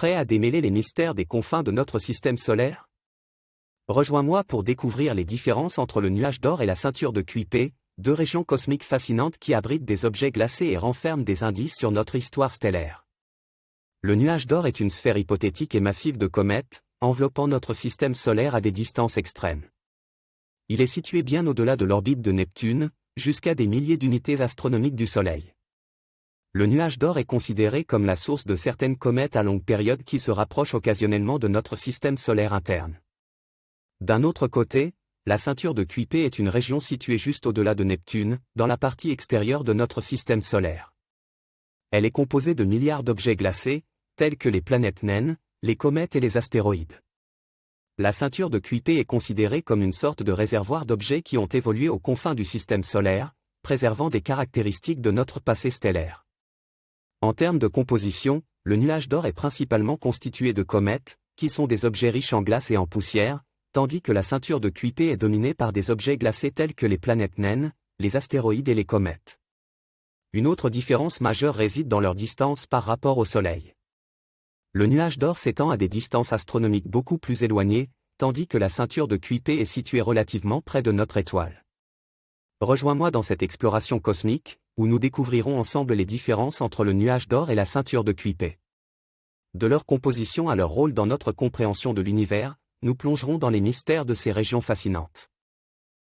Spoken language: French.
prêt à démêler les mystères des confins de notre système solaire? Rejoins-moi pour découvrir les différences entre le nuage d'or et la ceinture de Kuiper, deux régions cosmiques fascinantes qui abritent des objets glacés et renferment des indices sur notre histoire stellaire. Le nuage d'or est une sphère hypothétique et massive de comètes, enveloppant notre système solaire à des distances extrêmes. Il est situé bien au-delà de l'orbite de Neptune, jusqu'à des milliers d'unités astronomiques du Soleil. Le nuage d'or est considéré comme la source de certaines comètes à longue période qui se rapprochent occasionnellement de notre système solaire interne. D'un autre côté, la ceinture de Kuiper est une région située juste au-delà de Neptune, dans la partie extérieure de notre système solaire. Elle est composée de milliards d'objets glacés, tels que les planètes naines, les comètes et les astéroïdes. La ceinture de Kuiper est considérée comme une sorte de réservoir d'objets qui ont évolué aux confins du système solaire, préservant des caractéristiques de notre passé stellaire. En termes de composition, le nuage d'or est principalement constitué de comètes, qui sont des objets riches en glace et en poussière, tandis que la ceinture de Kuiper est dominée par des objets glacés tels que les planètes naines, les astéroïdes et les comètes. Une autre différence majeure réside dans leur distance par rapport au Soleil. Le nuage d'or s'étend à des distances astronomiques beaucoup plus éloignées, tandis que la ceinture de Kuiper est située relativement près de notre étoile. Rejoins-moi dans cette exploration cosmique, où nous découvrirons ensemble les différences entre le nuage d'or et la ceinture de Kuiper. De leur composition à leur rôle dans notre compréhension de l'univers, nous plongerons dans les mystères de ces régions fascinantes.